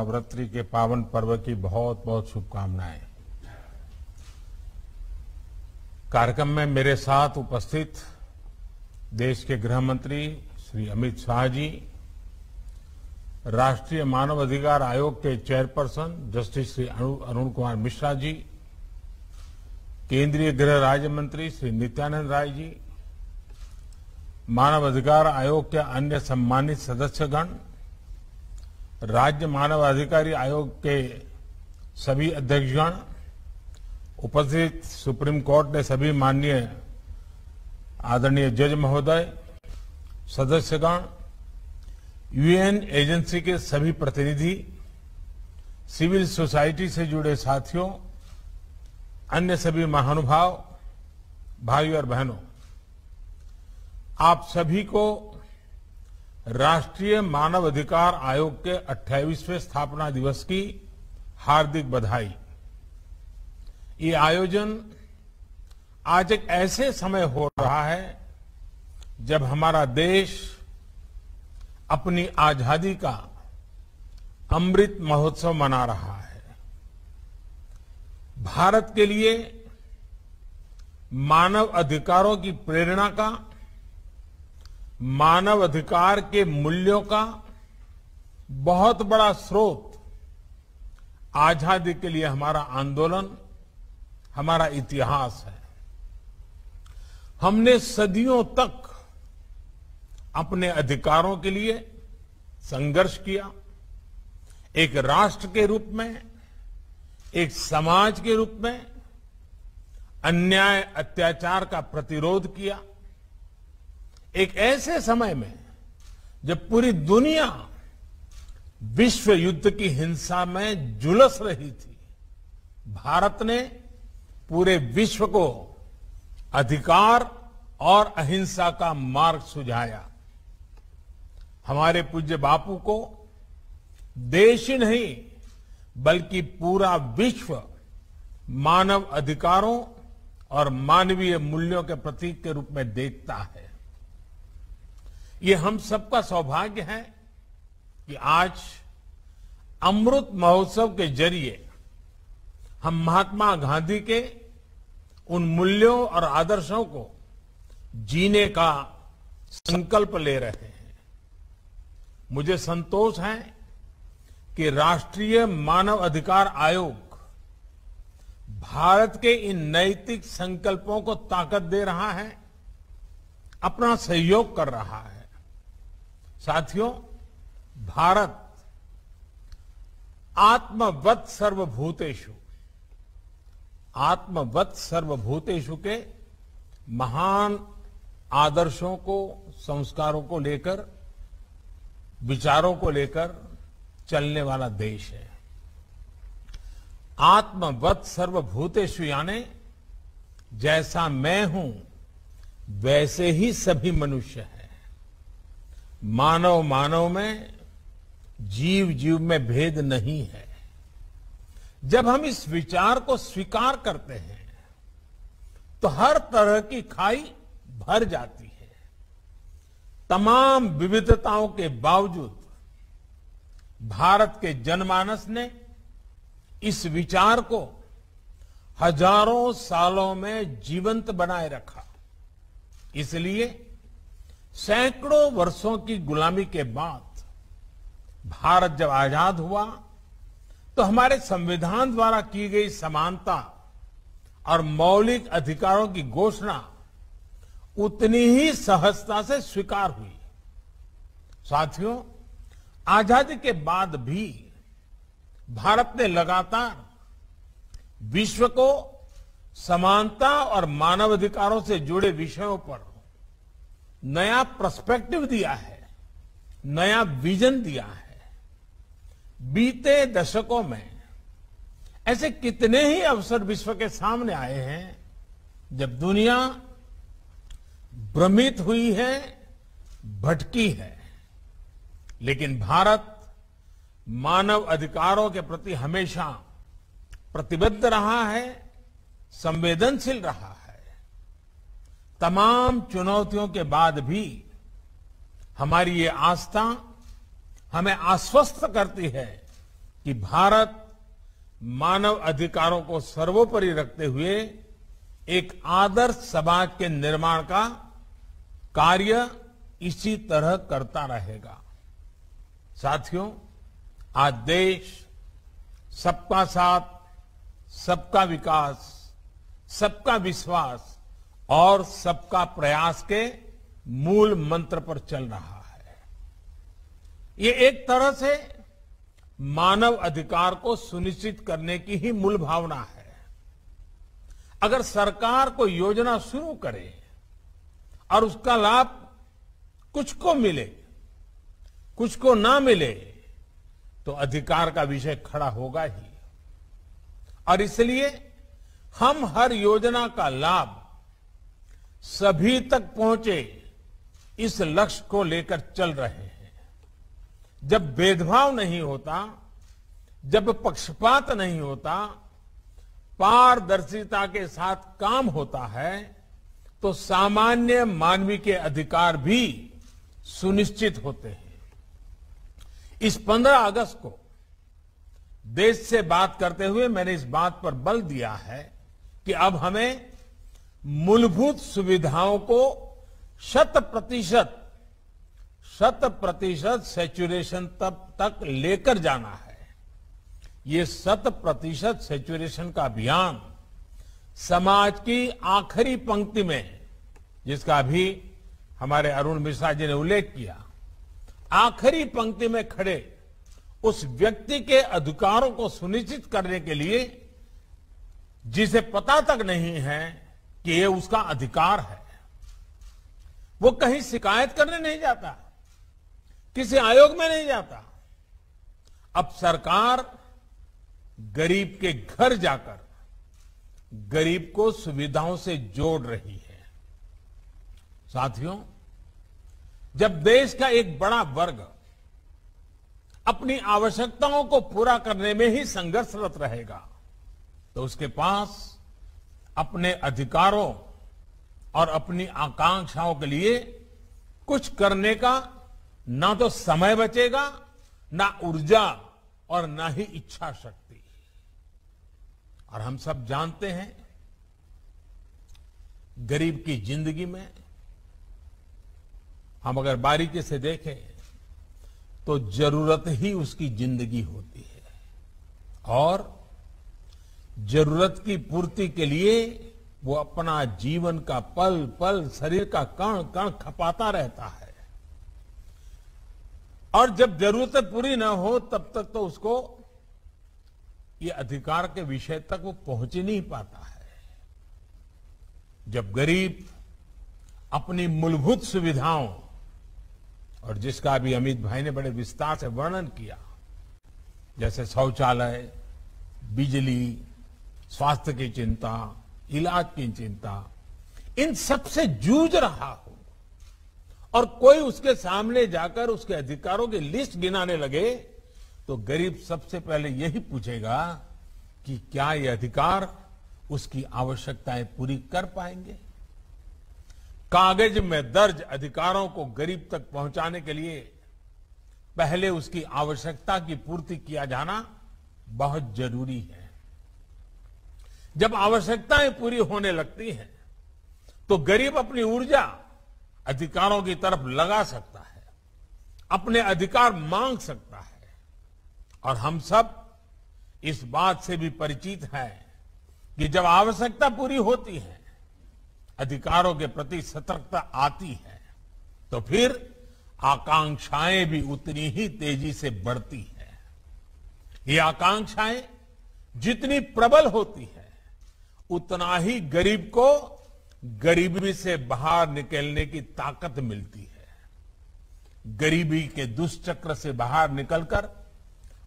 नवरात्रि के पावन पर्व की बहुत बहुत शुभकामनाएं। कार्यक्रम में मेरे साथ उपस्थित देश के गृह मंत्री श्री अमित शाह जी, राष्ट्रीय मानव अधिकार आयोग के चेयरपर्सन जस्टिस श्री अरुण कुमार मिश्रा जी, केंद्रीय गृह राज्य मंत्री श्री नित्यानंद राय जी, मानव अधिकार आयोग के अन्य सम्मानित सदस्यगण, राज्य मानव अधिकारी आयोग के सभी अध्यक्षगण, उपस्थित सुप्रीम कोर्ट के सभी माननीय आदरणीय जज महोदय, सदस्यगण, यूएन एजेंसी के सभी प्रतिनिधि, सिविल सोसाइटी से जुड़े साथियों, अन्य सभी महानुभाव, भाई और बहनों, आप सभी को राष्ट्रीय मानव अधिकार आयोग के 28वें स्थापना दिवस की हार्दिक बधाई। ये आयोजन आज एक ऐसे समय हो रहा है जब हमारा देश अपनी आजादी का अमृत महोत्सव मना रहा है। भारत के लिए मानव अधिकारों की प्रेरणा का, मानव अधिकार के मूल्यों का बहुत बड़ा स्रोत आजादी के लिए हमारा आंदोलन, हमारा इतिहास है। हमने सदियों तक अपने अधिकारों के लिए संघर्ष किया, एक राष्ट्र के रूप में, एक समाज के रूप में अन्याय अत्याचार का प्रतिरोध किया। एक ऐसे समय में जब पूरी दुनिया विश्व युद्ध की हिंसा में झुलस रही थी, भारत ने पूरे विश्व को अधिकार और अहिंसा का मार्ग सुझाया। हमारे पूज्य बापू को देश ही नहीं बल्कि पूरा विश्व मानव अधिकारों और मानवीय मूल्यों के प्रतीक के रूप में देखता है। ये हम सबका सौभाग्य है कि आज अमृत महोत्सव के जरिए हम महात्मा गांधी के उन मूल्यों और आदर्शों को जीने का संकल्प ले रहे हैं। मुझे संतोष है कि राष्ट्रीय मानव अधिकार आयोग भारत के इन नैतिक संकल्पों को ताकत दे रहा है, अपना सहयोग कर रहा है। साथियों, भारत आत्मवत् सर्वभूतेषु के महान आदर्शों को, संस्कारों को लेकर, विचारों को लेकर चलने वाला देश है। आत्मवत् सर्वभूतेषु यानी जैसा मैं हूं वैसे ही सभी मनुष्य हैं। मानव मानव में, जीव जीव में भेद नहीं है। जब हम इस विचार को स्वीकार करते हैं तो हर तरह की खाई भर जाती है। तमाम विविधताओं के बावजूद भारत के जनमानस ने इस विचार को हजारों सालों में जीवंत बनाए रखा। इसलिए सैकड़ों वर्षों की गुलामी के बाद भारत जब आजाद हुआ तो हमारे संविधान द्वारा की गई समानता और मौलिक अधिकारों की घोषणा उतनी ही सहजता से स्वीकार हुई। साथियों, आजादी के बाद भी भारत ने लगातार विश्व को समानता और मानवाधिकारों से जुड़े विषयों पर नया पर्सपेक्टिव दिया है, नया विजन दिया है। बीते दशकों में ऐसे कितने ही अवसर विश्व के सामने आए हैं जब दुनिया भ्रमित हुई है, भटकी है, लेकिन भारत मानव अधिकारों के प्रति हमेशा प्रतिबद्ध रहा है, संवेदनशील रहा है। तमाम चुनौतियों के बाद भी हमारी ये आस्था हमें आश्वस्त करती है कि भारत मानव अधिकारों को सर्वोपरि रखते हुए एक आदर्श समाज के निर्माण का कार्य इसी तरह करता रहेगा। साथियों, आज देश सबका साथ, सबका विकास, सबका विश्वास और सबका प्रयास के मूल मंत्र पर चल रहा है। ये एक तरह से मानव अधिकार को सुनिश्चित करने की ही मूल भावना है। अगर सरकार कोई योजना शुरू करे और उसका लाभ कुछ को मिले, कुछ को ना मिले, तो अधिकार का विषय खड़ा होगा ही। और इसलिए हम हर योजना का लाभ सभी तक पहुंचे, इस लक्ष्य को लेकर चल रहे हैं। जब भेदभाव नहीं होता, जब पक्षपात नहीं होता, पारदर्शिता के साथ काम होता है, तो सामान्य मानवीय के अधिकार भी सुनिश्चित होते हैं। इस 15 अगस्त को देश से बात करते हुए मैंने इस बात पर बल दिया है कि अब हमें मूलभूत सुविधाओं को 100% सैचुरेशन तक लेकर जाना है। ये 100% सैचुरेशन का अभियान समाज की आखिरी पंक्ति में, जिसका अभी हमारे अरुण मिश्रा जी ने उल्लेख किया, आखिरी पंक्ति में खड़े उस व्यक्ति के अधिकारों को सुनिश्चित करने के लिए जिसे पता तक नहीं है कि ये उसका अधिकार है, वो कहीं शिकायत करने नहीं जाता, किसी आयोग में नहीं जाता। अब सरकार गरीब के घर जाकर गरीब को सुविधाओं से जोड़ रही है। साथियों, जब देश का एक बड़ा वर्ग अपनी आवश्यकताओं को पूरा करने में ही संघर्षरत रहेगा, तो उसके पास अपने अधिकारों और अपनी आकांक्षाओं के लिए कुछ करने का ना तो समय बचेगा, ना ऊर्जा और ना ही इच्छा शक्ति। और हम सब जानते हैं, गरीब की जिंदगी में हम अगर बारीकी से देखें तो जरूरत ही उसकी जिंदगी होती है, और जरूरत की पूर्ति के लिए वो अपना जीवन का पल पल, शरीर का कण कण खपाता रहता है। और जब जरूरतें पूरी ना हो तब तक तो उसको ये अधिकार के विषय तक वो पहुंच ही नहीं पाता है। जब गरीब अपनी मूलभूत सुविधाओं, और जिसका भी अमित भाई ने बड़े विस्तार से वर्णन किया, जैसे शौचालय, बिजली, स्वास्थ्य की चिंता, इलाज की चिंता, इन सब से जूझ रहा हो और कोई उसके सामने जाकर उसके अधिकारों की लिस्ट गिनाने लगे, तो गरीब सबसे पहले यही पूछेगा कि क्या ये अधिकार उसकी आवश्यकताएं पूरी कर पाएंगे। कागज में दर्ज अधिकारों को गरीब तक पहुंचाने के लिए पहले उसकी आवश्यकता की पूर्ति किया जाना बहुत जरूरी है। जब आवश्यकताएं पूरी होने लगती हैं, तो गरीब अपनी ऊर्जा अधिकारों की तरफ लगा सकता है, अपने अधिकार मांग सकता है। और हम सब इस बात से भी परिचित हैं कि जब आवश्यकता पूरी होती है, अधिकारों के प्रति सतर्कता आती है, तो फिर आकांक्षाएं भी उतनी ही तेजी से बढ़ती है। ये आकांक्षाएं जितनी प्रबल होती है, उतना ही गरीब को गरीबी से बाहर निकलने की ताकत मिलती है। गरीबी के दुष्चक्र से बाहर निकलकर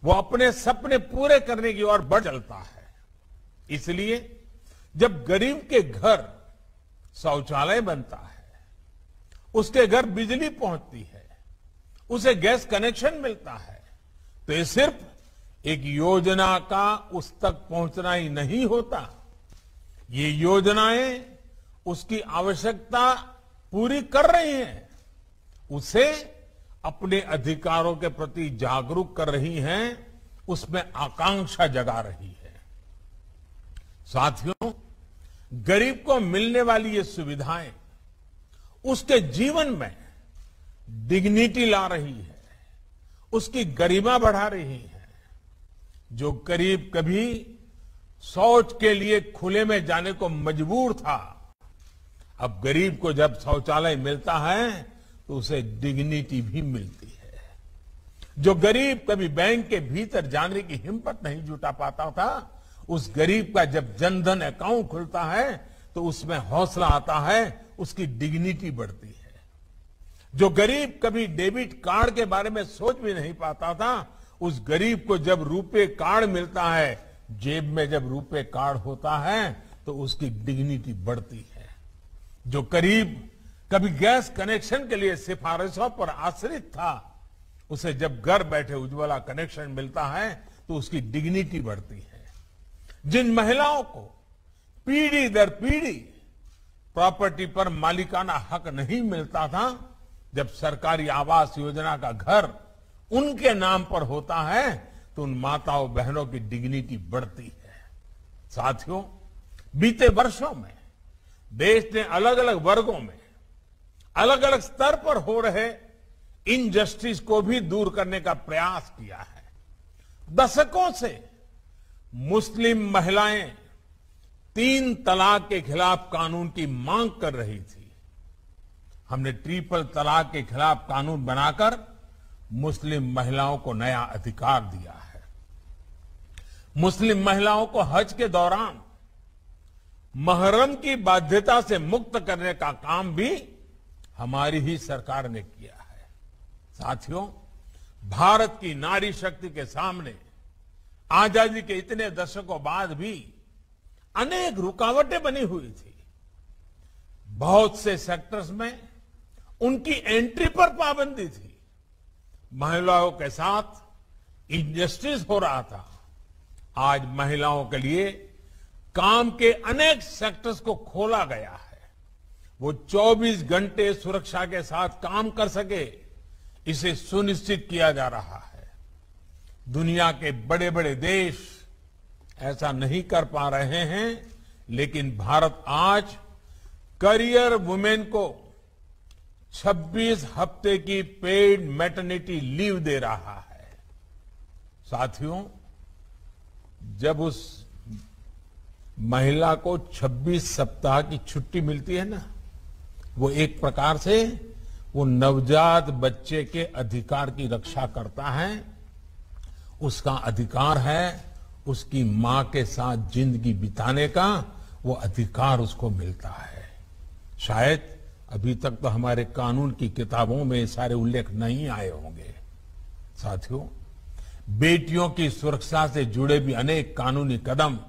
वो अपने सपने पूरे करने की ओर बढ़ चलता है। इसलिए जब गरीब के घर शौचालय बनता है, उसके घर बिजली पहुंचती है, उसे गैस कनेक्शन मिलता है, तो ये सिर्फ एक योजना का उस तक पहुंचना ही नहीं होता। ये योजनाएं उसकी आवश्यकता पूरी कर रही हैं, उसे अपने अधिकारों के प्रति जागरूक कर रही हैं, उसमें आकांक्षा जगा रही है। साथियों, गरीब को मिलने वाली ये सुविधाएं उसके जीवन में डिग्निटी ला रही है, उसकी गरिमा बढ़ा रही है। जो गरीब कभी शौच के लिए खुले में जाने को मजबूर था, अब गरीब को जब शौचालय मिलता है तो उसे डिग्निटी भी मिलती है। जो गरीब कभी बैंक के भीतर जाने की हिम्मत नहीं जुटा पाता था, उस गरीब का जब जनधन अकाउंट खुलता है तो उसमें हौसला आता है, उसकी डिग्निटी बढ़ती है। जो गरीब कभी डेबिट कार्ड के बारे में सोच भी नहीं पाता था, उस गरीब को जब रुपे कार्ड मिलता है, जेब में जब रुपे कार्ड होता है तो उसकी डिग्निटी बढ़ती है। जो गरीब कभी गैस कनेक्शन के लिए सिफारिशों पर आश्रित था, उसे जब घर बैठे उज्ज्वला कनेक्शन मिलता है तो उसकी डिग्निटी बढ़ती है। जिन महिलाओं को पीढ़ी दर पीढ़ी प्रॉपर्टी पर मालिकाना हक नहीं मिलता था, जब सरकारी आवास योजना का घर उनके नाम पर होता है तो उन माताओं बहनों की डिग्निटी बढ़ती है। साथियों, बीते वर्षों में देश ने अलग अलग वर्गों में अलग अलग स्तर पर हो रहे इनजस्टिस को भी दूर करने का प्रयास किया है। दशकों से मुस्लिम महिलाएं 3 तलाक के खिलाफ कानून की मांग कर रही थी। हमने ट्रिपल तलाक के खिलाफ कानून बनाकर मुस्लिम महिलाओं को नया अधिकार दिया है। मुस्लिम महिलाओं को हज के दौरान महरम की बाध्यता से मुक्त करने का काम भी हमारी ही सरकार ने किया है। साथियों, भारत की नारी शक्ति के सामने आजादी के इतने दशकों बाद भी अनेक रुकावटें बनी हुई थी। बहुत से सेक्टर्स में उनकी एंट्री पर पाबंदी थी। महिलाओं के साथ इनजस्टिस हो रहा था। आज महिलाओं के लिए काम के अनेक सेक्टर्स को खोला गया है। वो 24 घंटे सुरक्षा के साथ काम कर सके, इसे सुनिश्चित किया जा रहा है। दुनिया के बड़े बड़े देश ऐसा नहीं कर पा रहे हैं, लेकिन भारत आज करियर वुमेन को 26 हफ्ते की पेड मैटरनिटी लीव दे रहा है। साथियों, जब उस महिला को 26 सप्ताह की छुट्टी मिलती है ना, वो एक प्रकार से वो नवजात बच्चे के अधिकार की रक्षा करता है। उसका अधिकार है उसकी मां के साथ जिंदगी बिताने का, वो अधिकार उसको मिलता है। शायद अभी तक तो हमारे कानून की किताबों में सारे उल्लेख नहीं आए होंगे। साथियों, बेटियों की सुरक्षा से जुड़े भी अनेक कानूनी कदम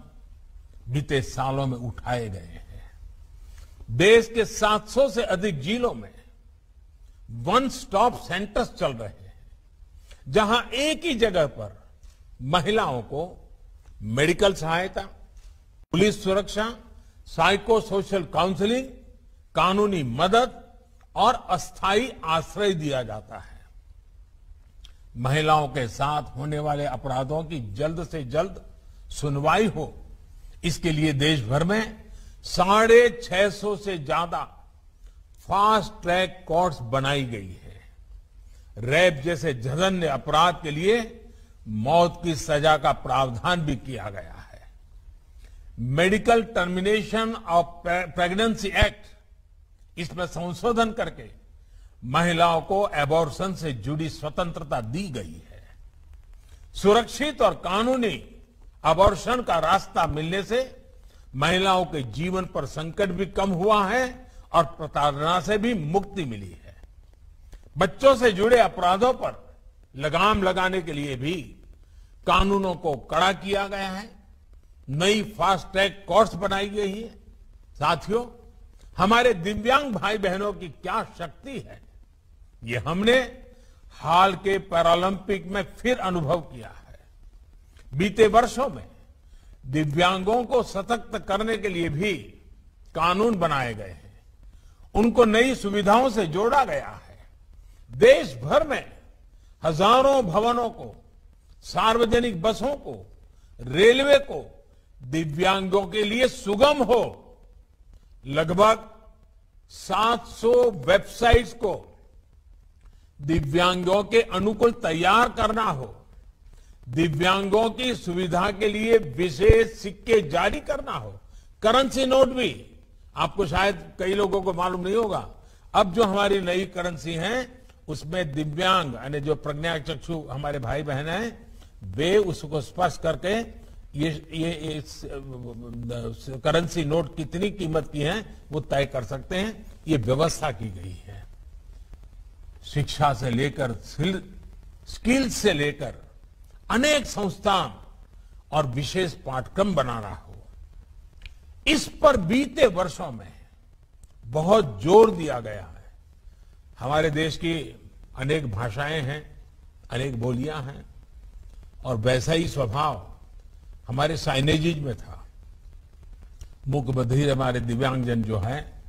बीते सालों में उठाए गए हैं। देश के 700 से अधिक जिलों में वन स्टॉप सेंटर्स चल रहे हैं, जहां एक ही जगह पर महिलाओं को मेडिकल सहायता, पुलिस सुरक्षा, साइको सोशल काउंसलिंग, कानूनी मदद और अस्थायी आश्रय दिया जाता है। महिलाओं के साथ होने वाले अपराधों की जल्द से जल्द सुनवाई हो, इसके लिए देश भर में 650 से ज्यादा फास्ट ट्रैक कोर्ट्स बनाई गई है। रेप जैसे जघन्य अपराध के लिए मौत की सजा का प्रावधान भी किया गया है। Medical termination of pregnancy act, इसमें संशोधन करके महिलाओं को एबॉर्शन से जुड़ी स्वतंत्रता दी गई है। सुरक्षित और कानूनी एबॉर्शन का रास्ता मिलने से महिलाओं के जीवन पर संकट भी कम हुआ है और प्रताड़ना से भी मुक्ति मिली है। बच्चों से जुड़े अपराधों पर लगाम लगाने के लिए भी कानूनों को कड़ा किया गया है। नई फास्ट ट्रैक कोर्ट्स बनाई गई है। साथियों, हमारे दिव्यांग भाई बहनों की क्या शक्ति है, ये हमने हाल के पैरालंपिक में फिर अनुभव किया है। बीते वर्षों में दिव्यांगों को सशक्त करने के लिए भी कानून बनाए गए हैं, उनको नई सुविधाओं से जोड़ा गया है। देश भर में हजारों भवनों को सार्वजनिक बसों को, रेलवे को दिव्यांगों के लिए सुगम हो। लगभग 700 वेबसाइट्स को दिव्यांगों के अनुकूल तैयार करना हो। दिव्यांगों की सुविधा के लिए विशेष सिक्के जारी करना हो। करेंसी नोट भी, आपको शायद कई लोगों को मालूम नहीं होगा, अब जो हमारी नई करेंसी है उसमें दिव्यांग यानी जो प्रज्ञाचक्षु हमारे भाई बहन हैं वे उसको स्पर्श करके ये करेंसी नोट कितनी कीमत की है वो तय कर सकते हैं। ये व्यवस्था की गई है। शिक्षा से लेकर स्किल्स से लेकर अनेक संस्थान और विशेष पाठ्यक्रम बनाना हो, इस पर बीते वर्षों में बहुत जोर दिया गया है। हमारे देश की अनेक भाषाएं हैं, अनेक बोलियां हैं और वैसा ही स्वभाव हमारे साइनेजेज में था। मूक बधिर हमारे दिव्यांगजन जो है,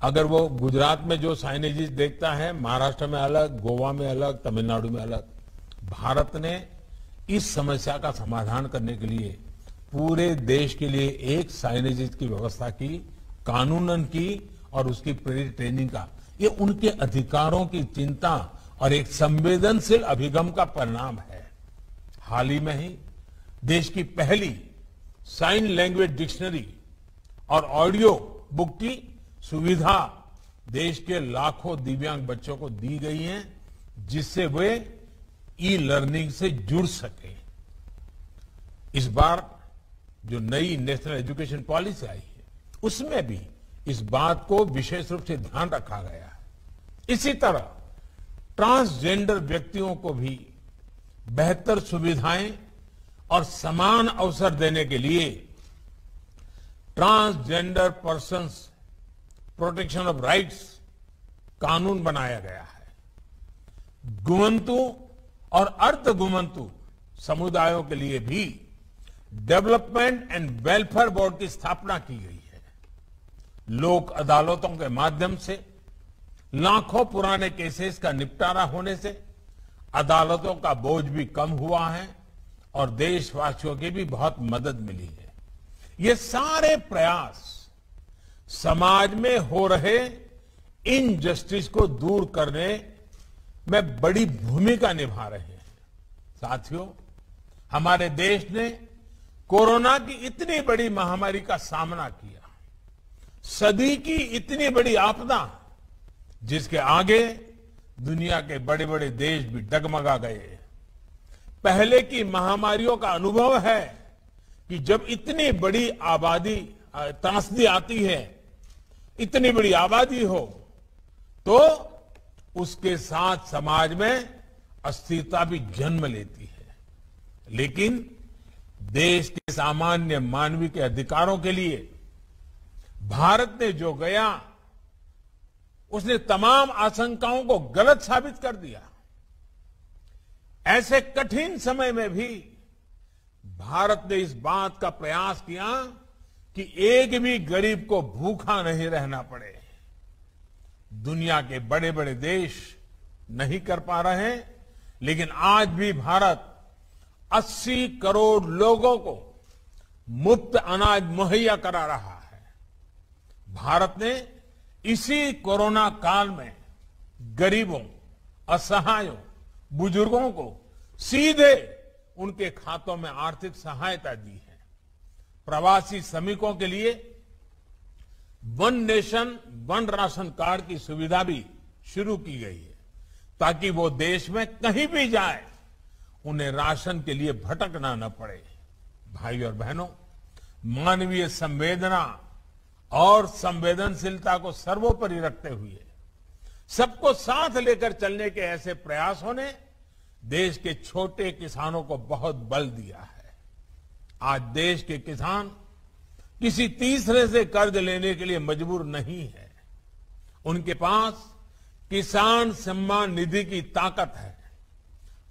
अगर वो गुजरात में जो साइनेजेज देखता है, महाराष्ट्र में अलग, गोवा में अलग, तमिलनाडु में अलग। भारत ने इस समस्या का समाधान करने के लिए पूरे देश के लिए एक साइनेजेज की व्यवस्था की, कानूनन की और उसकी प्रेरित ट्रेनिंग का। ये उनके अधिकारों की चिंता और एक संवेदनशील अभिगम का परिणाम है। हाल ही में ही देश की पहली साइन लैंग्वेज डिक्शनरी और ऑडियो बुक की सुविधा देश के लाखों दिव्यांग बच्चों को दी गई है, जिससे वे ई लर्निंग से जुड़ सके। इस बार जो नई नेशनल एजुकेशन पॉलिसी आई है उसमें भी इस बात को विशेष रूप से ध्यान रखा गया है। इसी तरह ट्रांसजेंडर व्यक्तियों को भी बेहतर सुविधाएं और समान अवसर देने के लिए transgender persons protection of rights कानून बनाया गया है। गुमंतु और अर्ध गुमंतु समुदायों के लिए भी डेवलपमेंट एंड वेलफेयर बोर्ड की स्थापना की गई है। लोक अदालतों के माध्यम से लाखों पुराने केसेस का निपटारा होने से अदालतों का बोझ भी कम हुआ है और देशवासियों की भी बहुत मदद मिली है। ये सारे प्रयास समाज में हो रहे इनजस्टिस को दूर करने में बड़ी भूमिका निभा रहे हैं। साथियों, हमारे देश ने कोरोना की इतनी बड़ी महामारी का सामना किया, सदी की इतनी बड़ी आपदा जिसके आगे दुनिया के बड़े बड़े देश भी डगमगा गए। पहले की महामारियों का अनुभव है कि जब इतनी बड़ी आबादी त्रासदी आती है, इतनी बड़ी आबादी हो, तो उसके साथ समाज में अस्थिरता भी जन्म लेती है। लेकिन देश के सामान्य मानवीय के अधिकारों के लिए भारत ने जो गया, उसने तमाम आशंकाओं को गलत साबित कर दिया। ऐसे कठिन समय में भी भारत ने इस बात का प्रयास किया कि एक भी गरीब को भूखा नहीं रहना पड़े। दुनिया के बड़े बड़े देश नहीं कर पा रहे हैं, लेकिन आज भी भारत 80 करोड़ लोगों को मुफ्त अनाज मुहैया करा रहा है। भारत ने इसी कोरोना काल में गरीबों, असहायों, बुजुर्गों को सीधे उनके खातों में आर्थिक सहायता दी है। प्रवासी श्रमिकों के लिए one nation one ration card की सुविधा भी शुरू की गई है, ताकि वो देश में कहीं भी जाए उन्हें राशन के लिए भटकना न पड़े। भाई और बहनों, मानवीय संवेदना और संवेदनशीलता को सर्वोपरि रखते हुए सबको साथ लेकर चलने के ऐसे प्रयासों ने देश के छोटे किसानों को बहुत बल दिया है। आज देश के किसान किसी तीसरे से कर्ज लेने के लिए मजबूर नहीं है। उनके पास किसान सम्मान निधि की ताकत है,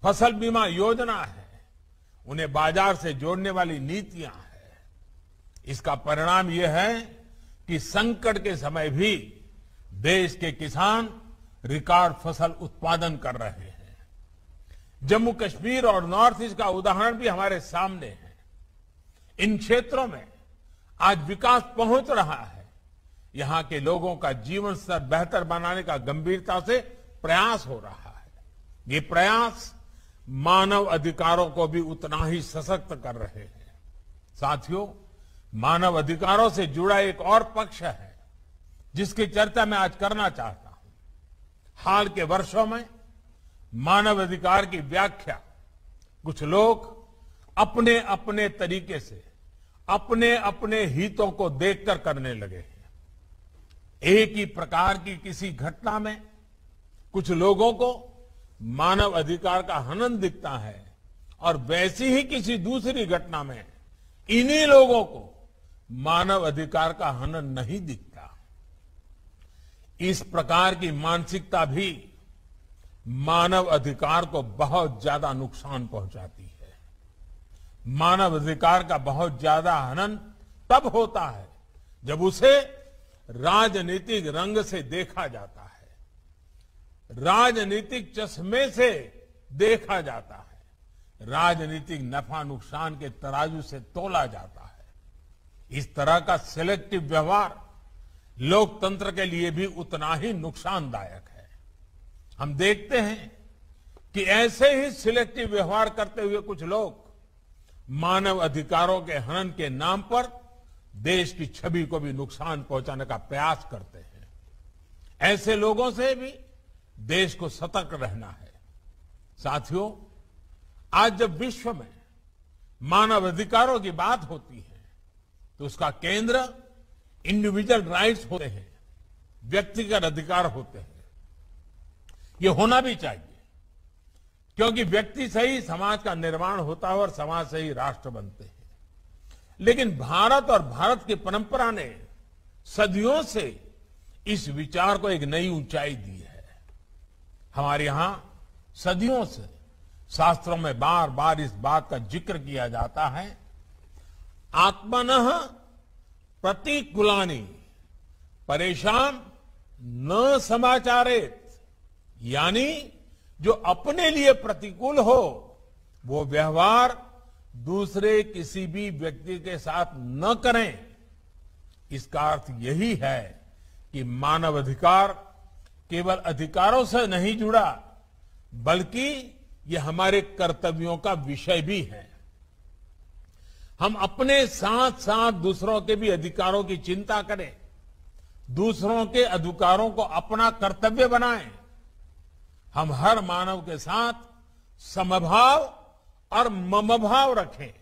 फसल बीमा योजना है, उन्हें बाजार से जोड़ने वाली नीतियां हैं। इसका परिणाम यह है कि संकट के समय भी देश के किसान रिकॉर्ड फसल उत्पादन कर रहे हैं। जम्मू कश्मीर और नॉर्थ ईस्ट का उदाहरण भी हमारे सामने है। इन क्षेत्रों में आज विकास पहुंच रहा है। यहां के लोगों का जीवन स्तर बेहतर बनाने का गंभीरता से प्रयास हो रहा है। ये प्रयास मानव अधिकारों को भी उतना ही सशक्त कर रहे हैं। साथियों, मानव अधिकारों से जुड़ा एक और पक्ष है जिसकी चर्चा मैं आज करना चाहता हूं। हाल के वर्षों में मानव अधिकार की व्याख्या कुछ लोग अपने अपने तरीके से अपने अपने हितों को देखकर करने लगे हैं। एक ही प्रकार की किसी घटना में कुछ लोगों को मानव अधिकार का हनन दिखता है और वैसी ही किसी दूसरी घटना में इन्हीं लोगों को मानव अधिकार का हनन नहीं दिखता। इस प्रकार की मानसिकता भी मानव अधिकार को बहुत ज्यादा नुकसान पहुंचाती है। मानव अधिकार का बहुत ज्यादा हनन तब होता है जब उसे राजनीतिक रंग से देखा जाता है, राजनीतिक चश्मे से देखा जाता है, राजनीतिक नफा नुकसान के तराजू से तोला जाता है। इस तरह का सिलेक्टिव व्यवहार लोकतंत्र के लिए भी उतना ही नुकसानदायक है। हम देखते हैं कि ऐसे ही सिलेक्टिव व्यवहार करते हुए कुछ लोग मानव अधिकारों के हनन के नाम पर देश की छवि को भी नुकसान पहुंचाने का प्रयास करते हैं। ऐसे लोगों से भी देश को सतर्क रहना है। साथियों, आज जब विश्व में मानव अधिकारों की बात होती है तो उसका केंद्र इंडिविजुअल राइट्स होते हैं, व्यक्तिगत अधिकार होते हैं। ये होना भी चाहिए, क्योंकि व्यक्ति से ही समाज का निर्माण होता है और समाज से ही राष्ट्र बनते हैं। लेकिन भारत और भारत की परंपरा ने सदियों से इस विचार को एक नई ऊंचाई दी है। हमारे यहां सदियों से शास्त्रों में बार बार इस बात का जिक्र किया जाता है, आत्मनः प्रतिकूलानि परेशान न समाचारेत, यानी जो अपने लिए प्रतिकूल हो वो व्यवहार दूसरे किसी भी व्यक्ति के साथ न करें। इसका अर्थ यही है कि मानव अधिकार केवल अधिकारों से नहीं जुड़ा, बल्कि ये हमारे कर्तव्यों का विषय भी है। हम अपने साथ साथ दूसरों के भी अधिकारों की चिंता करें, दूसरों के अधिकारों को अपना कर्तव्य बनाएं। हम हर मानव के साथ समभाव और ममभाव रखें।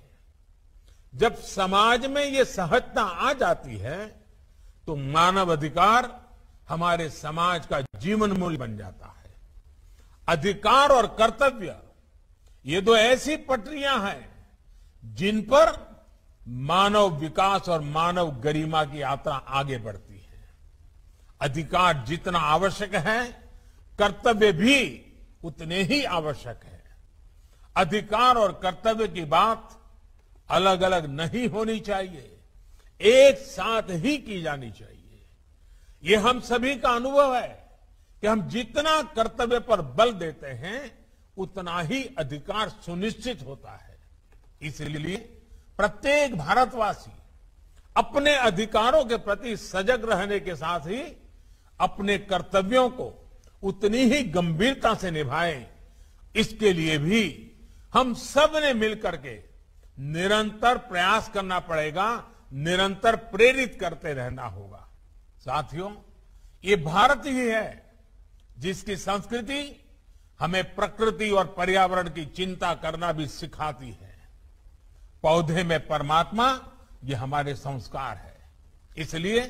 जब समाज में ये सहजता आ जाती है तो मानव अधिकार हमारे समाज का जीवन मूल्य बन जाता है। अधिकार और कर्तव्य ये दो ऐसी पटरियां हैं जिन पर मानव विकास और मानव गरिमा की यात्रा आगे बढ़ती है। अधिकार जितना आवश्यक है, कर्तव्य भी उतने ही आवश्यक है। अधिकार और कर्तव्य की बात अलग अलग नहीं होनी चाहिए, एक साथ ही की जानी चाहिए। ये हम सभी का अनुभव है कि हम जितना कर्तव्य पर बल देते हैं उतना ही अधिकार सुनिश्चित होता है। इसलिए प्रत्येक भारतवासी अपने अधिकारों के प्रति सजग रहने के साथ ही अपने कर्तव्यों को उतनी ही गंभीरता से निभाएं। इसके लिए भी हम सब ने मिलकर के निरंतर प्रयास करना पड़ेगा, निरंतर प्रेरित करते रहना होगा। साथियों, ये भारत ही है जिसकी संस्कृति हमें प्रकृति और पर्यावरण की चिंता करना भी सिखाती है। पौधे में परमात्मा, ये हमारे संस्कार है। इसलिए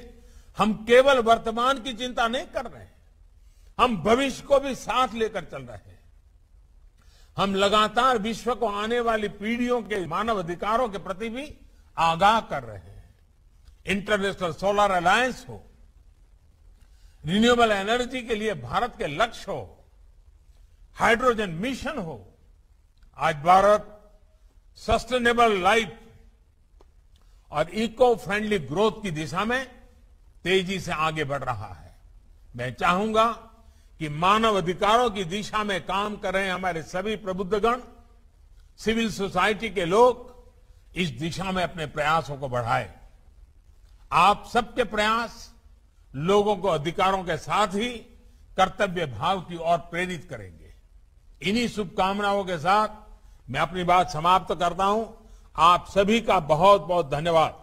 हम केवल वर्तमान की चिंता नहीं कर रहे हैं, हम भविष्य को भी साथ लेकर चल रहे हैं। हम लगातार विश्व को आने वाली पीढ़ियों के मानव अधिकारों के प्रति भी आगाह कर रहे हैं। इंटरनेशनल सोलर अलायंस हो, रिन्यूएबल एनर्जी के लिए भारत के लक्ष्य हो, हाइड्रोजन मिशन हो, आज भारत सस्टेनेबल लाइफ और इको फ्रेंडली ग्रोथ की दिशा में तेजी से आगे बढ़ रहा है। मैं चाहूंगा कि मानव अधिकारों की दिशा में काम कर रहे हमारे सभी प्रबुद्धगण, सिविल सोसाइटी के लोग इस दिशा में अपने प्रयासों को बढ़ाएं। आप सबके प्रयास लोगों को अधिकारों के साथ ही कर्तव्य भाव की ओर प्रेरित करेंगे। इन्हीं शुभकामनाओं के साथ मैं अपनी बात समाप्त करता हूं। आप सभी का बहुत बहुत धन्यवाद।